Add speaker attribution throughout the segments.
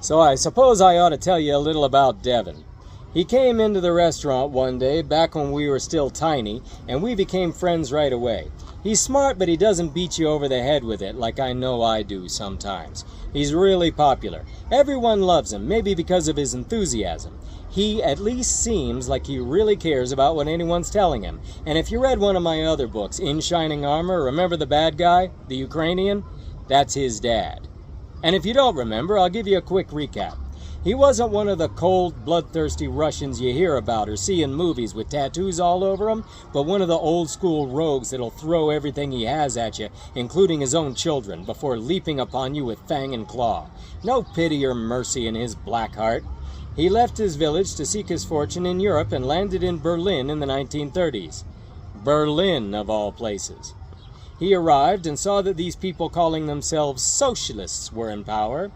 Speaker 1: So I suppose I ought to tell you a little about Deven. He came into the restaurant one day back when we were still tiny, and we became friends right away. He's smart, but he doesn't beat you over the head with it like I know I do sometimes. He's really popular. Everyone loves him, maybe because of his enthusiasm. He at least seems like he really cares about what anyone's telling him. And if you read one of my other books, In Shining Armor, remember the bad guy, the Ukrainian? That's his dad. And if you don't remember, I'll give you a quick recap. He wasn't one of the cold, bloodthirsty Russians you hear about or see in movies with tattoos all over him, but one of the old-school rogues that'll throw everything he has at you, including his own children, before leaping upon you with fang and claw. No pity or mercy in his black heart. He left his village to seek his fortune in Europe and landed in Berlin in the 1930s. Berlin, of all places. He arrived and saw that these people calling themselves socialists were in power.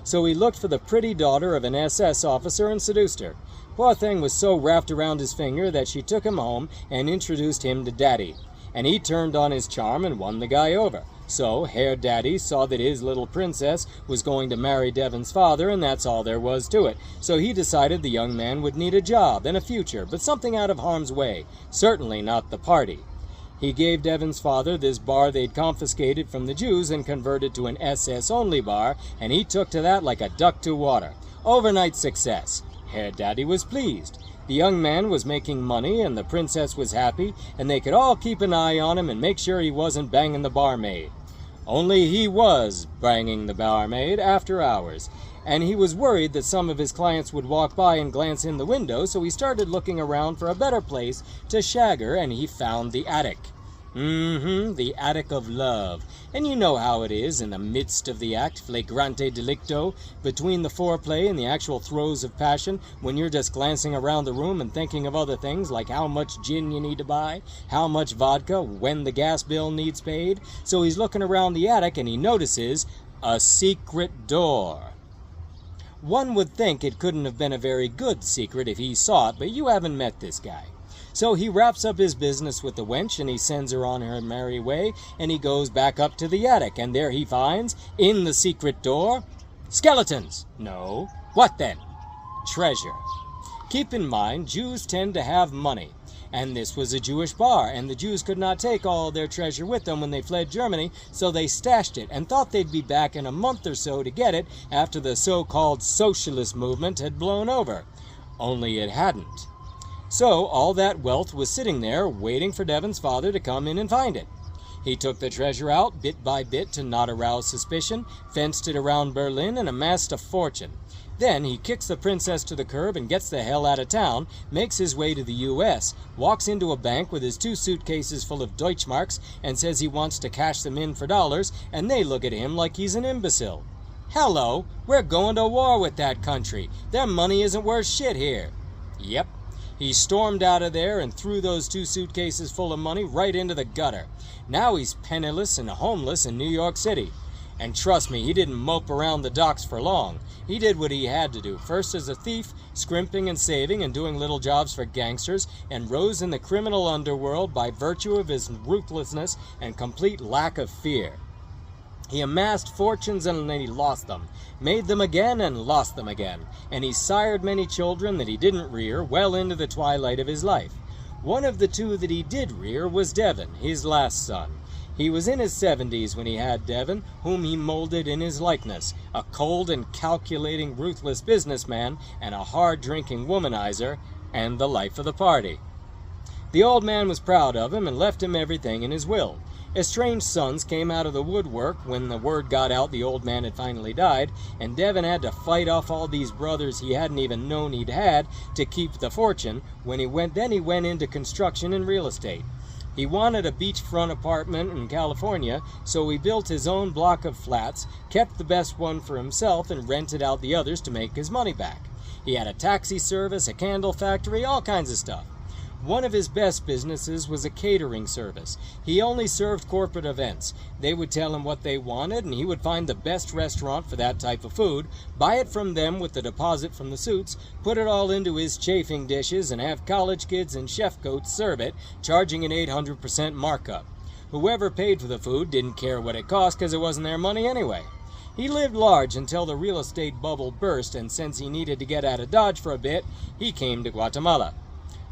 Speaker 1: So he looked for the pretty daughter of an SS officer and seduced her. Poor thing was so wrapped around his finger that she took him home and introduced him to Daddy. And he turned on his charm and won the guy over. So Herr Daddy saw that his little princess was going to marry Deven's father, and that's all there was to it. So he decided the young man would need a job and a future, but something out of harm's way. Certainly not the party. He gave Deven's father this bar they'd confiscated from the Jews and converted to an SS-only bar, and he took to that like a duck to water. Overnight success. Herr Daddy was pleased. The young man was making money, and the princess was happy, and they could all keep an eye on him and make sure he wasn't banging the barmaid. Only he was banging the barmaid after hours, and he was worried that some of his clients would walk by and glance in the window, so he started looking around for a better place to shag her, and he found the attic. The attic of love. And you know how it is in the midst of the act, flagrante delicto, between the foreplay and the actual throes of passion, when you're just glancing around the room and thinking of other things like how much gin you need to buy, how much vodka, when the gas bill needs paid. So he's looking around the attic and he notices a secret door. One would think it couldn't have been a very good secret if he saw it, but you haven't met this guy. So he wraps up his business with the wench, and he sends her on her merry way, and he goes back up to the attic, and there he finds, in the secret door, skeletons. No. What then? Treasure. Keep in mind, Jews tend to have money. And this was a Jewish bar, and the Jews could not take all their treasure with them when they fled Germany, so they stashed it and thought they'd be back in a month or so to get it after the so-called socialist movement had blown over. Only it hadn't. So all that wealth was sitting there waiting for Deven's father to come in and find it. He took the treasure out bit by bit to not arouse suspicion, fenced it around Berlin, and amassed a fortune. Then he kicks the princess to the curb and gets the hell out of town, makes his way to the U.S., walks into a bank with his 2 suitcases full of Deutschmarks and says he wants to cash them in for dollars, and they look at him like he's an imbecile. Hello, we're going to war with that country. Their money isn't worth shit here. Yep. He stormed out of there and threw those 2 suitcases full of money right into the gutter. Now he's penniless and homeless in New York City. And trust me, he didn't mope around the docks for long. He did what he had to do, first as a thief, scrimping and saving and doing little jobs for gangsters, and rose in the criminal underworld by virtue of his ruthlessness and complete lack of fear. He amassed fortunes and then he lost them, made them again and lost them again, and he sired many children that he didn't rear well into the twilight of his life. One of the 2 that he did rear was Deven, his last son. He was in his 70s when he had Deven, whom he molded in his likeness, a cold and calculating ruthless businessman and a hard-drinking womanizer, and the life of the party. The old man was proud of him and left him everything in his will. Estranged sons came out of the woodwork when the word got out the old man had finally died, and Deven had to fight off all these brothers he hadn't even known he'd had to keep the fortune. Then he went into construction and real estate. He wanted a beachfront apartment in California, so he built his own block of flats, kept the best one for himself, and rented out the others to make his money back. He had a taxi service, a candle factory, all kinds of stuff. One of his best businesses was a catering service. He only served corporate events. They would tell him what they wanted, and he would find the best restaurant for that type of food, buy it from them with the deposit from the suits, put it all into his chafing dishes, and have college kids in chef coats serve it, charging an 800% markup. Whoever paid for the food didn't care what it cost because it wasn't their money anyway. He lived large until the real estate bubble burst, and since he needed to get out of Dodge for a bit, he came to Guatemala.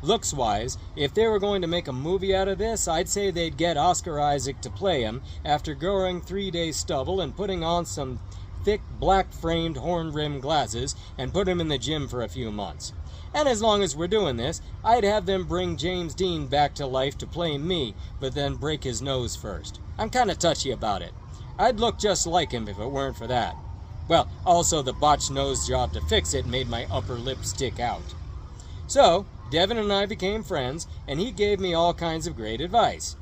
Speaker 1: Looks-wise, if they were going to make a movie out of this, I'd say they'd get Oscar Isaac to play him after growing 3-day stubble and putting on some thick black-framed horn-rimmed glasses and put him in the gym for a few months. And as long as we're doing this, I'd have them bring James Dean back to life to play me, but then break his nose first. I'm kind of touchy about it. I'd look just like him if it weren't for that. Well, also the botched nose job to fix it made my upper lip stick out. So, Deven and I became friends, and he gave me all kinds of great advice.